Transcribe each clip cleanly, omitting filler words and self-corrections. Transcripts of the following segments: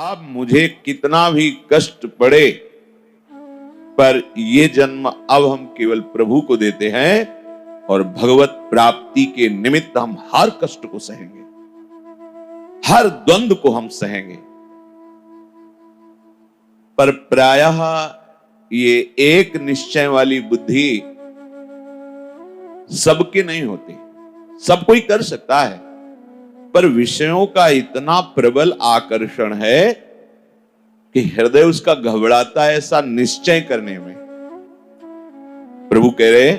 अब मुझे कितना भी कष्ट पड़े, पर ये जन्म अब हम केवल प्रभु को देते हैं और भगवत प्राप्ति के निमित्त हम हर कष्ट को सहेंगे, हर द्वंद्व को हम सहेंगे। पर प्रायः ये एक निश्चय वाली बुद्धि सबके नहीं होती। सब कोई कर सकता है, पर विषयों का इतना प्रबल आकर्षण है कि हृदय उसका घबराता है ऐसा निश्चय करने में। प्रभु कह रहे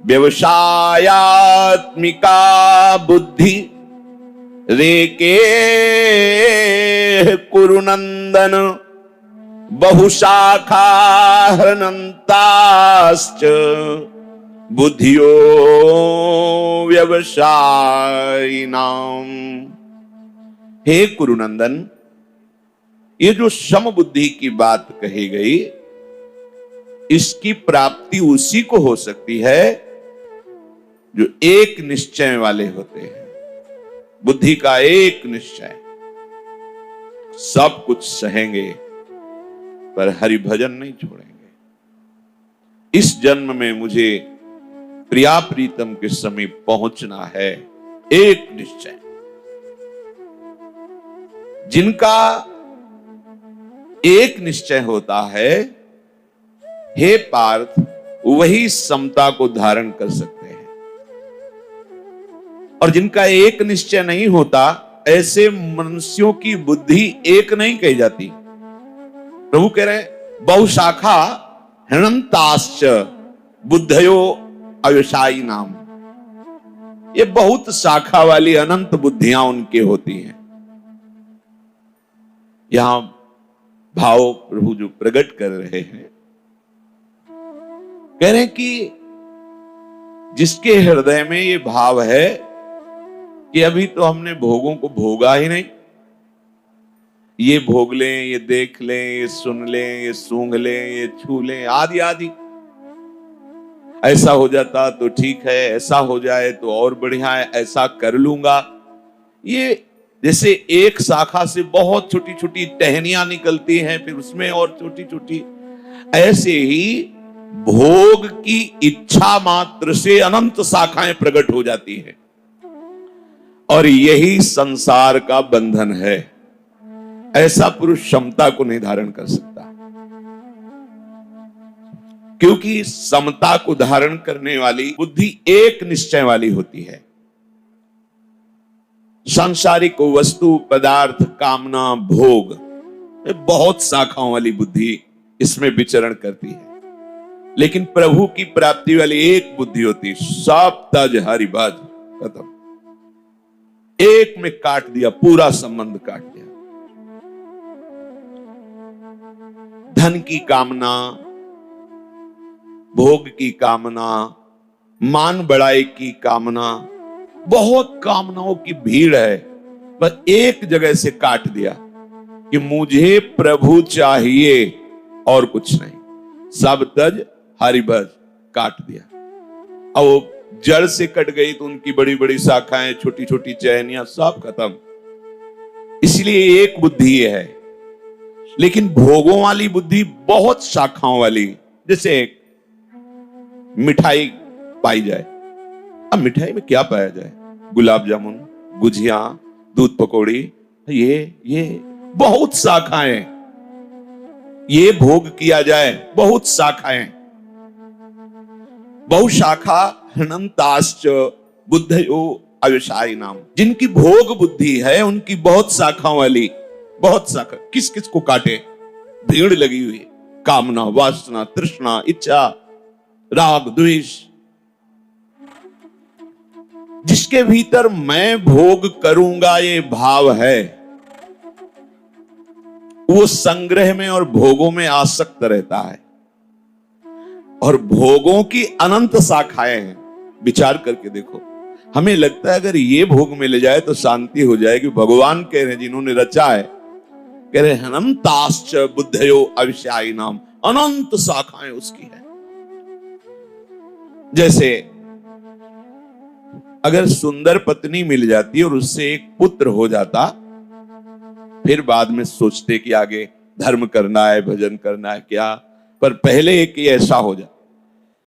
व्यवसायात्मिका बुद्धि रेके कुरुनंदन बहुशाखा हृनन्ताश्च बुद्धियो व्यवसायिनाम। हे कुरुनंदन, ये जो समबुद्धि की बात कही गई, इसकी प्राप्ति उसी को हो सकती है जो एक निश्चय वाले होते हैं। बुद्धि का एक निश्चय, सब कुछ सहेंगे पर हरि भजन नहीं छोड़ेंगे। इस जन्म में मुझे प्रिया प्रीतम के समीप पहुंचना है, एक निश्चय। जिनका एक निश्चय होता है, हे पार्थ, वही समता को धारण कर सकते हैं। और जिनका एक निश्चय नहीं होता, ऐसे मनुष्यों की बुद्धि एक नहीं कही जाती। प्रभु कह रहे हैं बहुशाखा हृनन्ताश्च बुद्धयो अव्यवसायी नाम। ये बहुत शाखा वाली अनंत बुद्धियां उनके होती हैं। यहां भाव प्रभु जो प्रकट कर रहे हैं, कह रहे हैं कि जिसके हृदय में ये भाव है कि अभी तो हमने भोगों को भोगा ही नहीं, ये भोग लें, ये देख लें, ये सुन लें, ये सूंघ लें, ये छू लें, आदि आदि, ऐसा हो जाता तो ठीक है, ऐसा हो जाए तो और बढ़िया है, ऐसा कर लूंगा। ये जैसे एक शाखा से बहुत छोटी छोटी टहनियां निकलती हैं, फिर उसमें और छोटी छोटी, ऐसे ही भोग की इच्छा मात्र से अनंत शाखाएं प्रकट हो जाती हैं। और यही संसार का बंधन है। ऐसा पुरुष क्षमता को नहीं धारण कर सकता, क्योंकि समता को धारण करने वाली बुद्धि एक निश्चय वाली होती है। सांसारिक वस्तु, पदार्थ, कामना, भोग, बहुत शाखाओं वाली बुद्धि इसमें विचरण करती है। लेकिन प्रभु की प्राप्ति वाली एक बुद्धि होती, सब तज हरिभज, खत्म। एक में काट दिया, पूरा संबंध काट दिया। धन की कामना, भोग की कामना, मान बढ़ाई की कामना, बहुत कामनाओं की भीड़ है, पर एक जगह से काट दिया कि मुझे प्रभु चाहिए और कुछ नहीं। सब तज हरिभज, काट दिया। अब वो जड़ से कट गई तो उनकी बड़ी बड़ी शाखाएं, छोटी छोटी चहनियां, सब खत्म। इसलिए एक बुद्धि है। लेकिन भोगों वाली बुद्धि बहुत शाखाओं वाली, जैसे मिठाई पाई जाए। अब मिठाई में क्या पाया जाए? गुलाब जामुन, गुजिया, दूध पकौड़ी, ये बहुत शाखाएं। ये भोग किया जाए, बहुत शाखाएं। बहुशाखा हृनन्ताश्च बुद्धयो अव्यवसायी नाम। जिनकी भोग बुद्धि है, उनकी बहुत शाखाओं वाली, बहुत शाखा। किस किस को काटे? भीड़ लगी हुई, कामना, वासना, तृष्णा, इच्छा, राग, द्वेष। जिसके भीतर मैं भोग करूंगा ये भाव है, वो संग्रह में और भोगों में आसक्त रहता है। और भोगों की अनंत शाखाएं हैं। विचार करके देखो, हमें लगता है अगर ये भोग मिल जाए तो शांति हो जाएगी। भगवान कह रहे हैं, जिन्होंने रचा है, कह रहे हैं अनंताश्च बुद्धयो अव्यवसायी नाम। अनंत शाखाएं उसकी है। जैसे अगर सुंदर पत्नी मिल जाती और उससे एक पुत्र हो जाता, फिर बाद में सोचते कि आगे धर्म करना है, भजन करना है क्या, पर पहले एक ये ऐसा हो जाए